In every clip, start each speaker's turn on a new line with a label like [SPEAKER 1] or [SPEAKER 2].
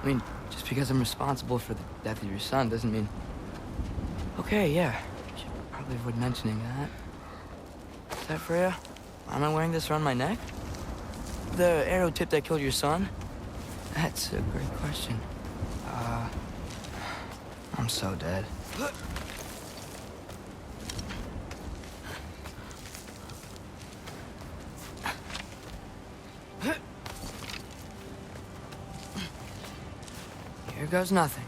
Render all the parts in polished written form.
[SPEAKER 1] I mean, just because I'm responsible for the death of your son doesn't mean... Okay, yeah. Should probably avoid mentioning that. Is that Freya? Why am I wearing this around my neck? The arrow tip that killed your son? That's a great question. I'm so dead. Here goes nothing.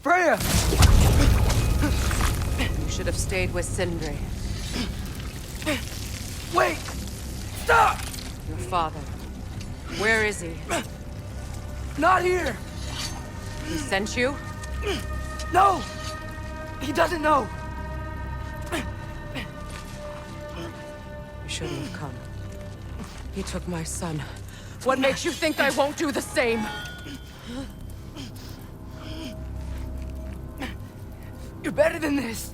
[SPEAKER 1] Freya!
[SPEAKER 2] You should have stayed with Sindri.
[SPEAKER 1] Wait! Stop!
[SPEAKER 2] Your father. Where is he?
[SPEAKER 1] Not here!
[SPEAKER 2] He sent you?
[SPEAKER 1] No! He doesn't know!
[SPEAKER 2] You shouldn't have come. He took my son. What makes you think I won't do the same?
[SPEAKER 1] You're better than this!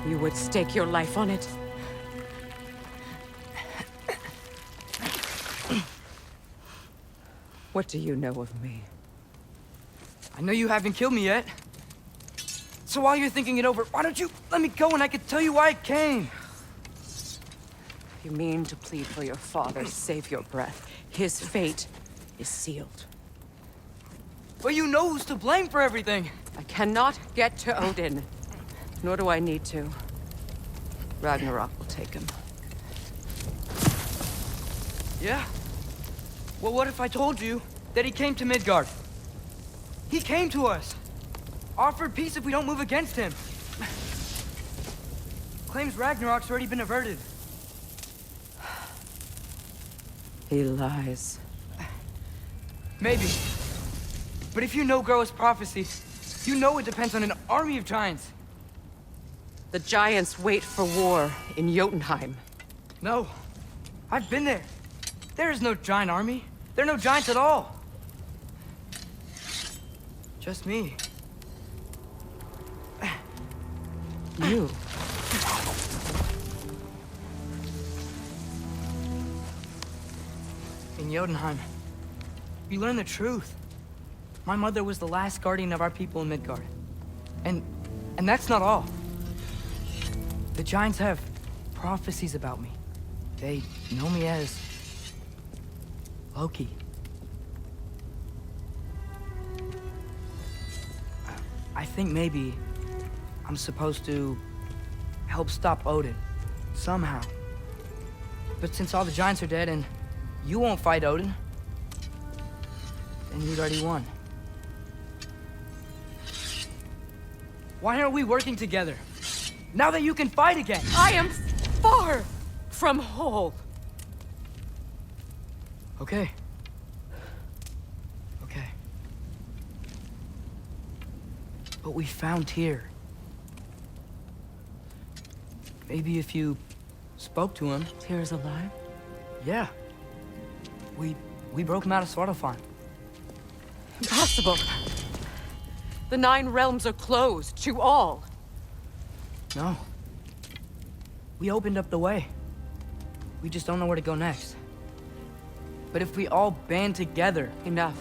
[SPEAKER 2] You would stake your life on it? What do you know of me?
[SPEAKER 1] I know you haven't killed me yet. So while you're thinking it over, why don't you let me go and I can tell you why I came?
[SPEAKER 2] You mean to plead for your father, save your breath. His fate is sealed.
[SPEAKER 1] But you know who's to blame for everything.
[SPEAKER 2] I cannot get to Odin. Nor do I need to. Ragnarok will take him.
[SPEAKER 1] Yeah? Well, what if I told you that he came to Midgard? He came to us. Offered peace if we don't move against him. Claims Ragnarok's already been averted.
[SPEAKER 2] He lies.
[SPEAKER 1] Maybe. But if you know Groa's prophecy, you know it depends on an army of giants.
[SPEAKER 2] The giants wait for war in Jotunheim.
[SPEAKER 1] No. I've been there. There is no giant army. There are no giants at all. Just me.
[SPEAKER 2] You?
[SPEAKER 1] In Jotunheim, we learn the truth. My mother was the last guardian of our people in Midgard. And that's not all. The giants have prophecies about me. They know me as Loki. I think maybe I'm supposed to help stop Odin, somehow. But since all the giants are dead and you won't fight Odin, then you'd already won. Why aren't we working together? Now that you can fight again!
[SPEAKER 2] I am far from whole.
[SPEAKER 1] Okay. Okay. But we found Tyr. Maybe if you spoke to him...
[SPEAKER 2] Tyr's alive?
[SPEAKER 1] Yeah. We broke him out of Svartalfheim.
[SPEAKER 2] Impossible. The 9 realms are closed to all.
[SPEAKER 1] No. We opened up the way. We just don't know where to go next. But if we all band together...
[SPEAKER 2] Enough.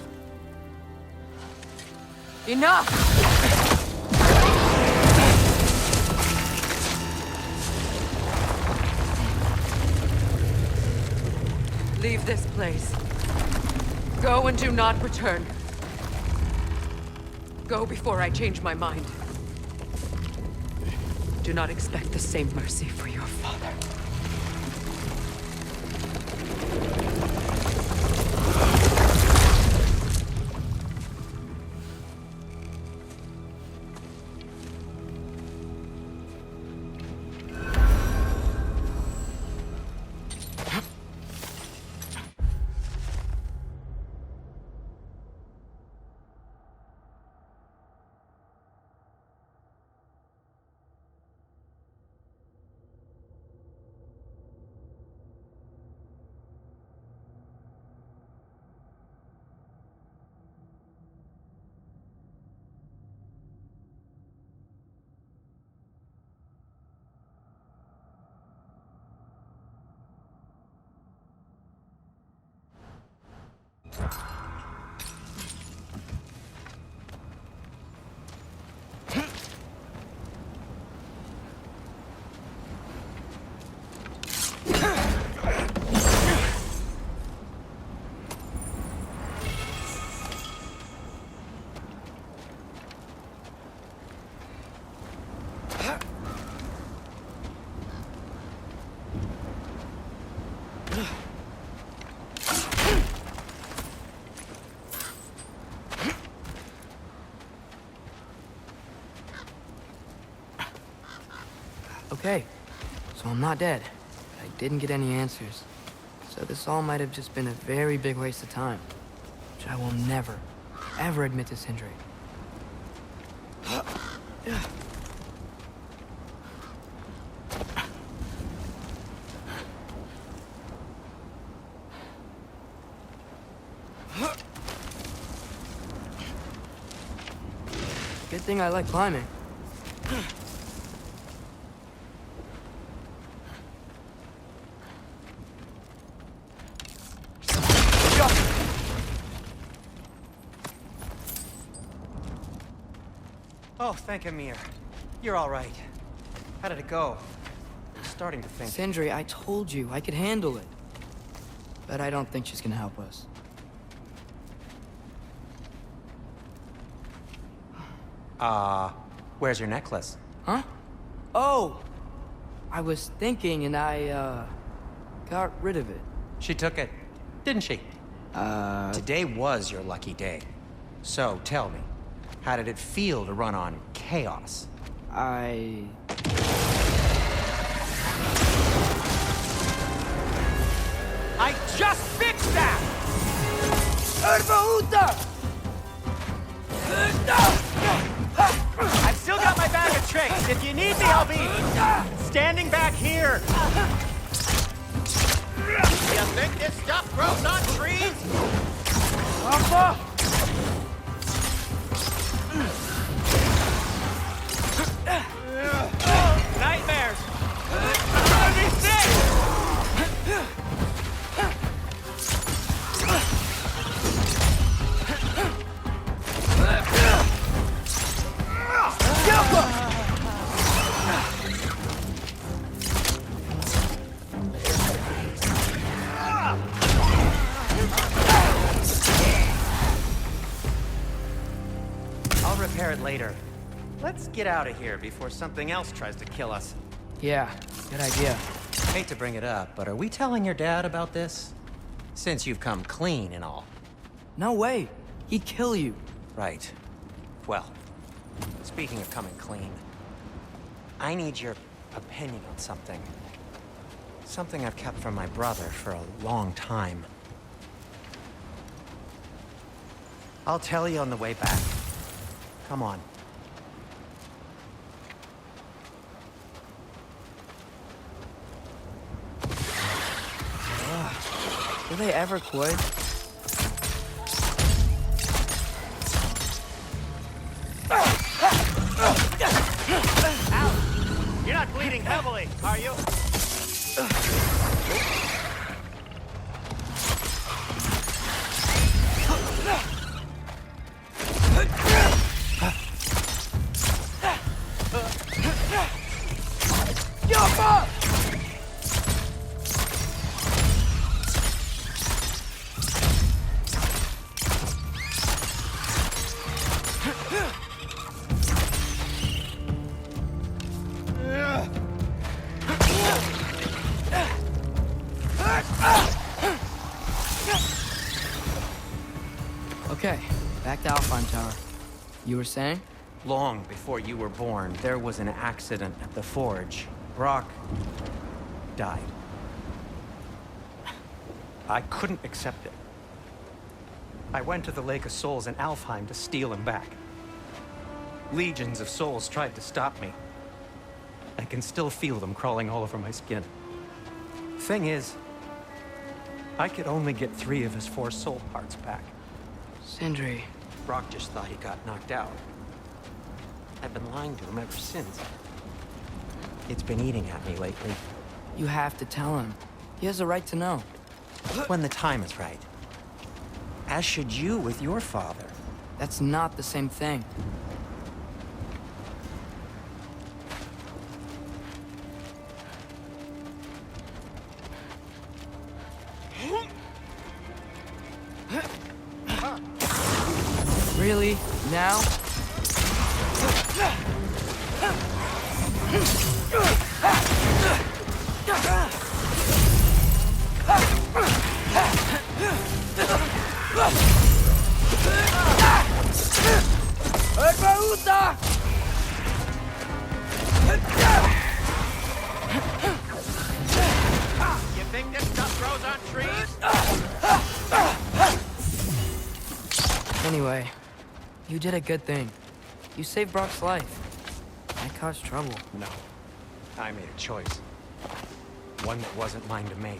[SPEAKER 2] Enough! Leave this place. Go and do not return. Go before I change my mind. Do not expect the same mercy for your father.
[SPEAKER 1] Okay, so I'm not dead. I didn't get any answers. So this all might have just been a very big waste of time. Which I will never, ever admit to Sindri. Good thing I like climbing.
[SPEAKER 3] Oh, thank Amir. You're all right. How did it go? I'm starting to think...
[SPEAKER 1] Sindri, I told you I could handle it. But I don't think she's gonna help us.
[SPEAKER 3] Where's your necklace?
[SPEAKER 1] Huh? Oh! I was thinking and I, got rid of it.
[SPEAKER 3] She took it, didn't she? Today was your lucky day. So, tell me, how did it feel to run on chaos?
[SPEAKER 1] I
[SPEAKER 3] just fixed that! I've still got my bag of tricks. If you need me, I'll be standing back here.
[SPEAKER 4] You think this stuff grows on trees?
[SPEAKER 3] Nightmares! I'm gonna be sick! I'll repair it later. Let's get out of here before something else tries to kill us.
[SPEAKER 1] yeah, good idea.
[SPEAKER 3] Hate to bring it up, but are we telling your dad about this? Since you've come clean and all.
[SPEAKER 1] No way. He'd kill you.
[SPEAKER 3] Right. Well, speaking of coming clean, I need your opinion on something. Something I've kept from my brother for a long time. I'll tell you on the way back. Come on.
[SPEAKER 1] Will they ever quit?
[SPEAKER 4] You're not bleeding heavily, are you?
[SPEAKER 1] Okay, back to Alpine Tower. You were saying?
[SPEAKER 3] Long before you were born, there was an accident at the forge. Brock died. I couldn't accept it. I went to the Lake of Souls in Alfheim to steal him back. Legions of souls tried to stop me. I can still feel them crawling all over my skin. Thing is, I could only get 3 of his 4 soul parts back.
[SPEAKER 1] Sindri.
[SPEAKER 3] Brock just thought he got knocked out. I've been lying to him ever since. It's been eating at me lately.
[SPEAKER 1] You have to tell him. He has a right to know.
[SPEAKER 3] When the time is right. As should you with your father.
[SPEAKER 1] That's not the same thing. Really? Now? Anyway, you did a good thing. You saved Brock's life. I caused trouble.
[SPEAKER 3] No. I made a choice. One that wasn't mine to make.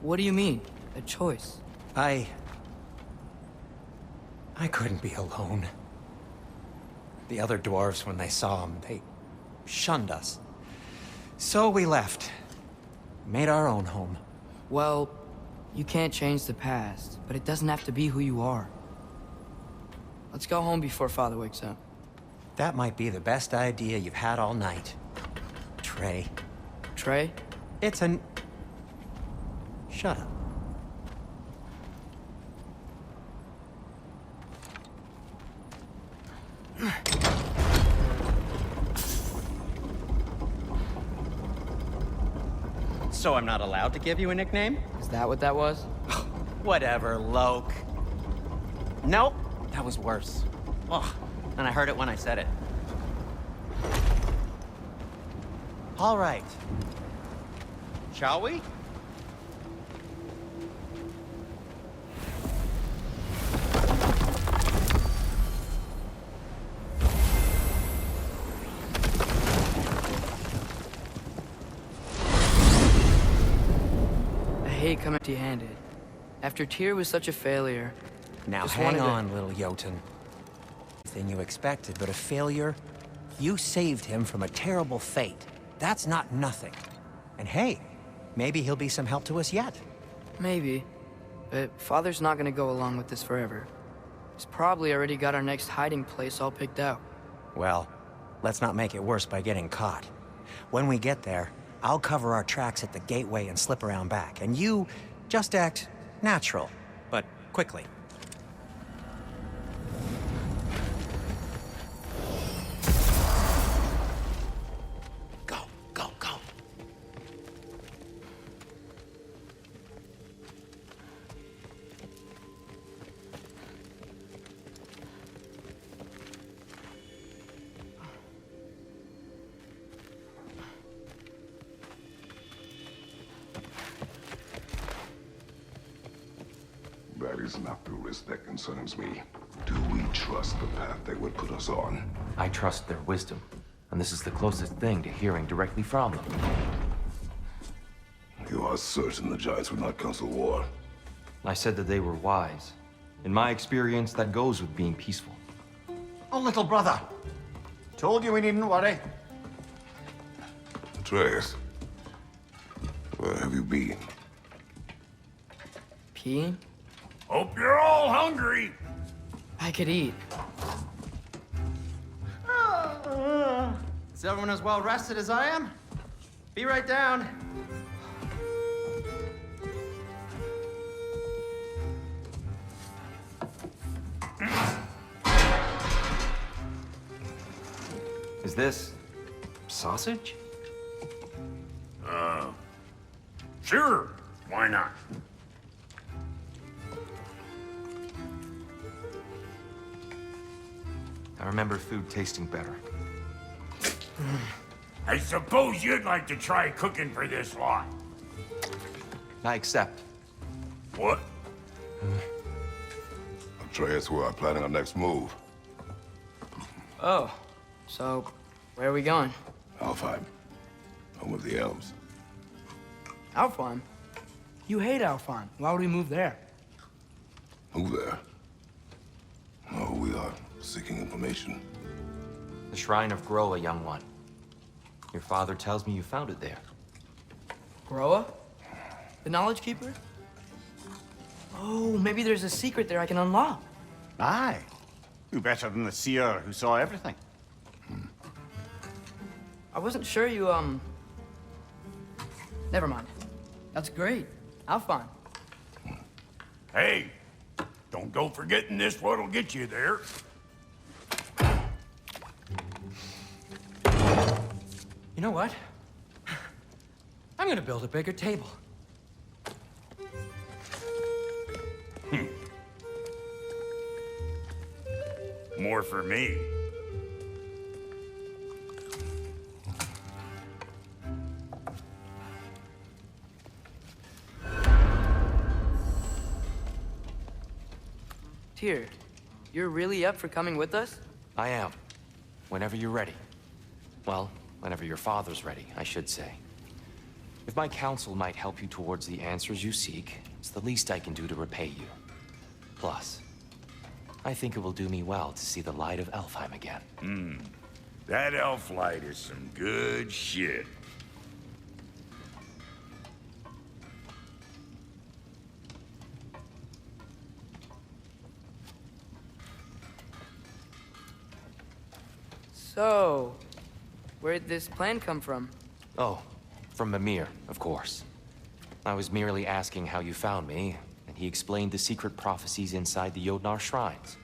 [SPEAKER 1] What do you mean? A choice?
[SPEAKER 3] I couldn't be alone. The other dwarves, when they saw him, they shunned us. So we left. Made our own home.
[SPEAKER 1] Well, you can't change the past, but it doesn't have to be who you are. Let's go home before Father wakes up.
[SPEAKER 3] That might be the best idea you've had all night. Trey.
[SPEAKER 1] Trey?
[SPEAKER 3] It's an... Shut up. So I'm not allowed to give you a nickname?
[SPEAKER 1] Is that what that was?
[SPEAKER 3] Whatever, Loke. Nope, that was worse. Ugh, and I heard it when I said it. All right. Shall we?
[SPEAKER 1] I hate coming empty-handed. After Tyr was such a failure...
[SPEAKER 3] Now
[SPEAKER 1] just
[SPEAKER 3] hang
[SPEAKER 1] wanted to-
[SPEAKER 3] on, little Jotun. Thing you expected, but a failure? You saved him from a terrible fate. That's not nothing. And hey, maybe he'll be some help to us yet.
[SPEAKER 1] Maybe. But Father's not gonna go along with this forever. He's probably already got our next hiding place all picked out.
[SPEAKER 3] Well, let's not make it worse by getting caught. When we get there, I'll cover our tracks at the gateway and slip around back, and you just act natural, but quickly. Go, go, go.
[SPEAKER 5] That is not the risk that concerns me. Do we trust the path they would put us on?
[SPEAKER 6] I trust their wisdom, and this is the closest thing to hearing directly from them.
[SPEAKER 5] You are certain the Giants would not counsel war?
[SPEAKER 6] I said that they were wise. In my experience, that goes with being peaceful.
[SPEAKER 4] Oh, little brother. Told you we needn't worry.
[SPEAKER 5] Atreus, where have you been?
[SPEAKER 1] Peeing?
[SPEAKER 4] Hope you're all hungry.
[SPEAKER 1] I could eat.
[SPEAKER 3] Is everyone as well rested as I am? Be right down.
[SPEAKER 6] Is this sausage?
[SPEAKER 4] Sure. Why not?
[SPEAKER 6] I remember food tasting better.
[SPEAKER 4] I suppose you'd like to try cooking for this lot.
[SPEAKER 6] I accept.
[SPEAKER 4] What?
[SPEAKER 5] Atreus, we are planning our next move.
[SPEAKER 1] Oh, so where are we going?
[SPEAKER 5] Alfheim, home of the elves.
[SPEAKER 1] Alfheim? You hate Alfheim. Why would we move there?
[SPEAKER 5] Move there. Oh, we are seeking information.
[SPEAKER 6] The Shrine of Groa, young one. Your father tells me you found it there.
[SPEAKER 1] Groa? The Knowledge Keeper? Oh, maybe there's a secret there I can unlock.
[SPEAKER 4] Aye. Who better than the seer who saw everything?
[SPEAKER 1] I wasn't sure you, Never mind. That's great. Alfheim.
[SPEAKER 4] Hey, don't go forgetting this what'll get you there.
[SPEAKER 3] You know what? I'm gonna build a bigger table.
[SPEAKER 4] More for me.
[SPEAKER 1] Tyr, you're really up for coming with us?
[SPEAKER 6] I am. Whenever you're ready. Well, whenever your father's ready, I should say. If my counsel might help you towards the answers you seek, it's the least I can do to repay you. Plus, I think it will do me well to see the light of Elfheim again.
[SPEAKER 4] That elf light is some good shit.
[SPEAKER 1] So, where'd this plan come from?
[SPEAKER 6] Oh, from Mimir, of course. I was merely asking how you found me, and he explained the secret prophecies inside the Jotnar shrines.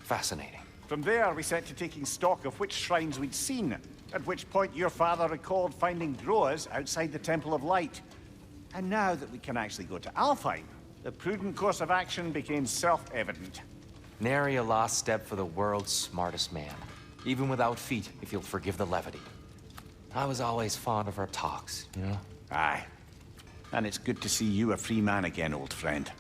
[SPEAKER 6] Fascinating.
[SPEAKER 7] From there, we set to taking stock of which shrines we'd seen, at which point your father recalled finding Groas outside the Temple of Light. And now that we can actually go to Alfheim, the prudent course of action became self-evident.
[SPEAKER 6] Nary a lost step for the world's smartest man. Even without feet, if you'll forgive the levity. I was always fond of our talks, you know?
[SPEAKER 7] Aye. And it's good to see you a free man again, old friend.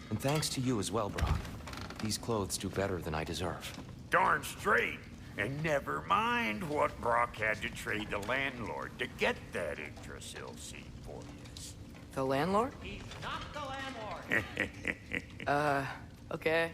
[SPEAKER 6] And thanks to you as well, Brock. These clothes do better than I deserve.
[SPEAKER 4] Darn straight. And never mind what Brock had to trade the landlord to get that Yggdrasil seed for you.
[SPEAKER 1] The landlord?
[SPEAKER 8] He's not the landlord.
[SPEAKER 1] Okay.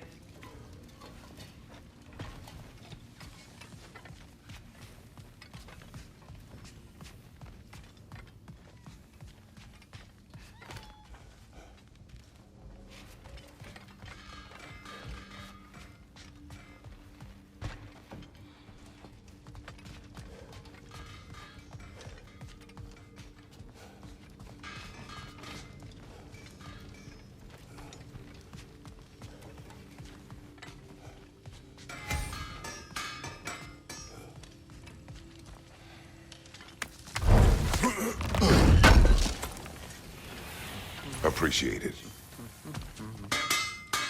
[SPEAKER 5] Appreciate it.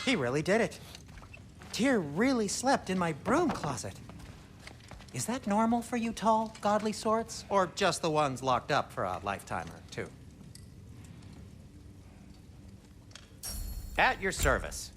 [SPEAKER 9] He really did it. Tyr really slept in my broom closet. Is that normal for you tall, godly sorts? Or just the ones locked up for a lifetime or two? At your service.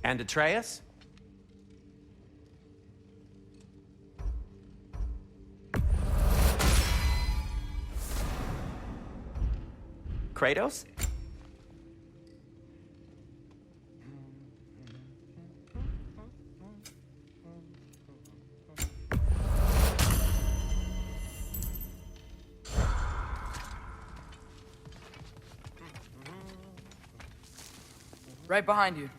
[SPEAKER 9] And Atreus? Kratos?
[SPEAKER 1] Right behind you.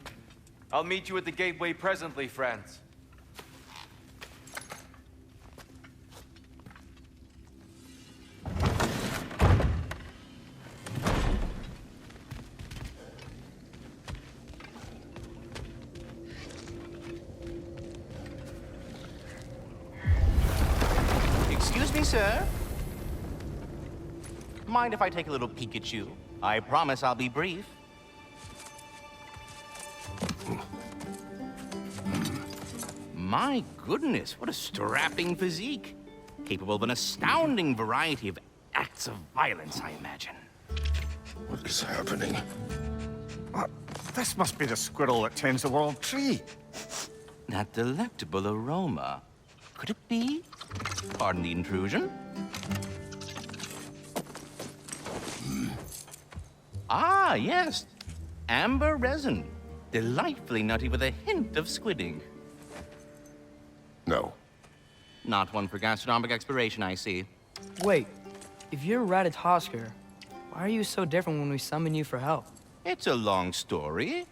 [SPEAKER 6] I'll meet you at the gateway presently, friends.
[SPEAKER 8] Excuse me, sir. Mind if I take a little peek at you? I promise I'll be brief. My goodness, what a strapping physique. Capable of an astounding variety of acts of violence, I imagine.
[SPEAKER 5] What is happening?
[SPEAKER 7] This must be the squirrel that tends the world tree.
[SPEAKER 8] That delectable aroma. Could it be? Pardon the intrusion. Ah, yes. Amber resin. Delightfully nutty with a hint of squid ink.
[SPEAKER 5] No.
[SPEAKER 8] Not one for gastronomic exploration, I see.
[SPEAKER 1] Wait, if you're Ratatosker, why are you so different when we summon you for help?
[SPEAKER 8] It's a long story.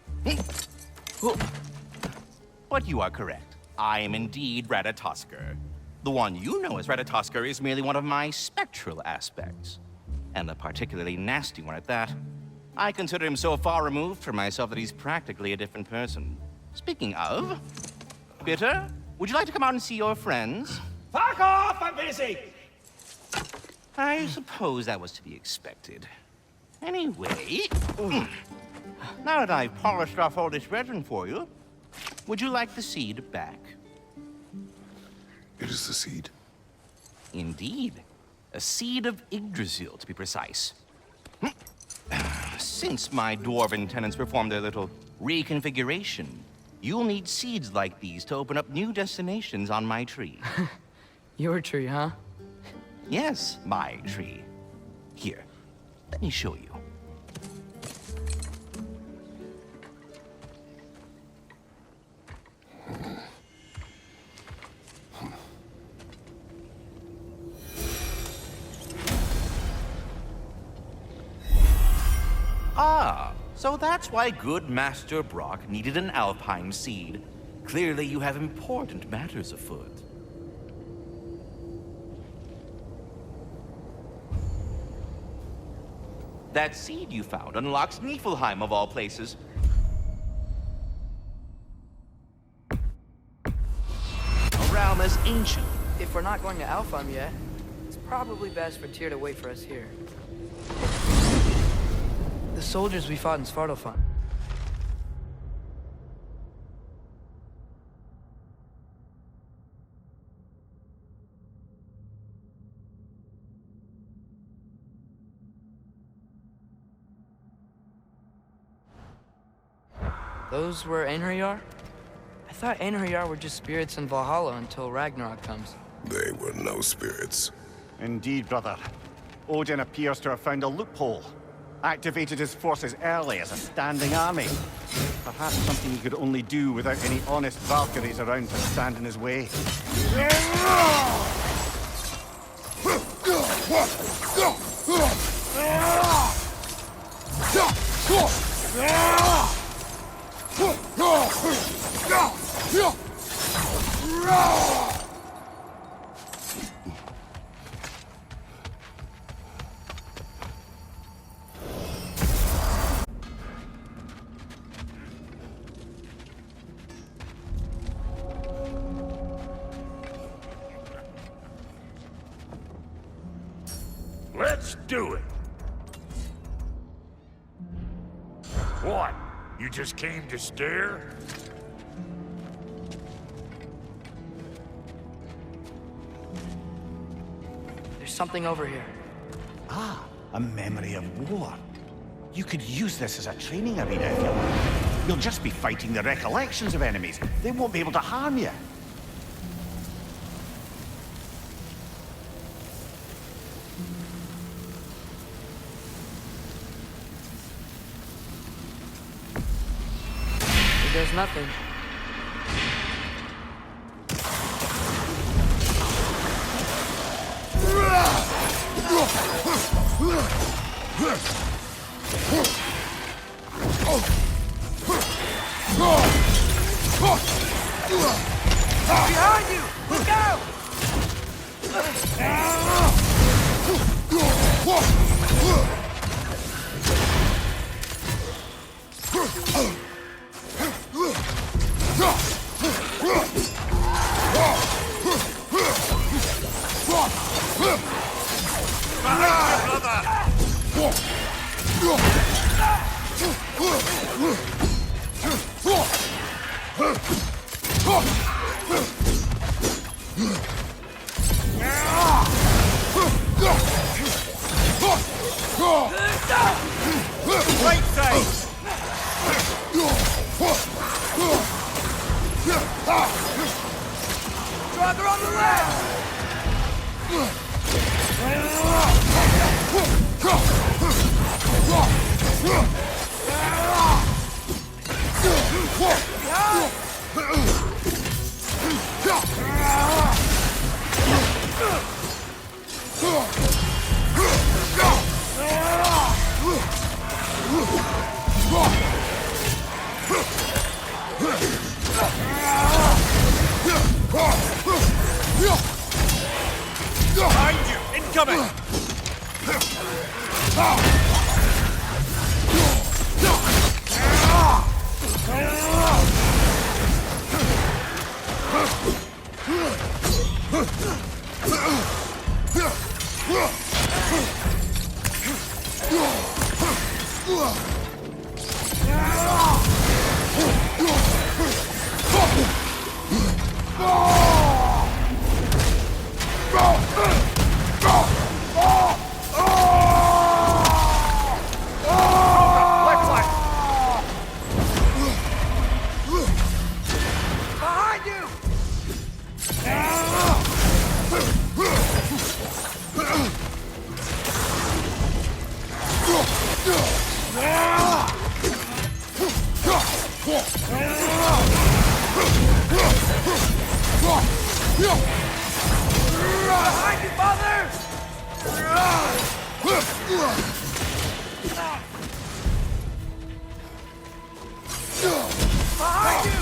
[SPEAKER 8] But you are correct. I am indeed Ratatosker. The one you know as Ratatosker is merely one of my spectral aspects. And a particularly nasty one at that. I consider him so far removed from myself that he's practically a different person. Speaking of, Bitter, would you like to come out and see your friends?
[SPEAKER 10] Fuck off! I'm busy!
[SPEAKER 8] I suppose that was to be expected. Anyway, now that I've polished off all this resin for you, would you like the seed back?
[SPEAKER 5] It is the seed.
[SPEAKER 8] Indeed. A seed of Yggdrasil, to be precise. Since my dwarven tenants performed their little reconfiguration, you'll need seeds like these to open up new destinations on my tree.
[SPEAKER 1] Your tree, huh?
[SPEAKER 8] Yes, my tree. Here, let me show you. Ah, so that's why good Master Brock needed an Alpine seed. Clearly you have important matters afoot. That seed you found unlocks Niflheim of all places. A realm as ancient.
[SPEAKER 1] If we're not going to Alfheim yet, it's probably best for Tyr to wait for us here. The soldiers we fought in Svartalfheim. Those were Einherjar? I thought Einherjar were just spirits in Valhalla until Ragnarok comes.
[SPEAKER 5] They were no spirits.
[SPEAKER 7] Indeed, brother. Odin appears to have found a loophole. Activated his forces early as a standing army. Perhaps something he could only do without any honest Valkyries around to stand in his way.
[SPEAKER 4] Let's do it. What? You just came to stare?
[SPEAKER 1] There's something over here.
[SPEAKER 7] Ah, a memory of war. You could use this as a training arena if you like. You'll just be fighting the recollections of enemies. They won't be able to harm you.
[SPEAKER 1] There's nothing.
[SPEAKER 10] Behind you! Look out! Right side! Behind you, Father! Behind you!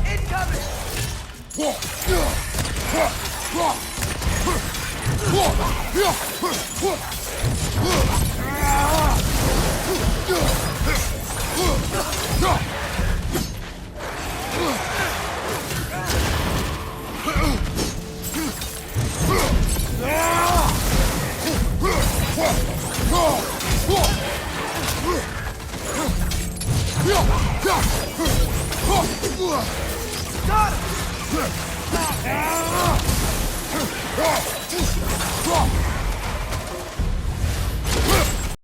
[SPEAKER 5] Incoming!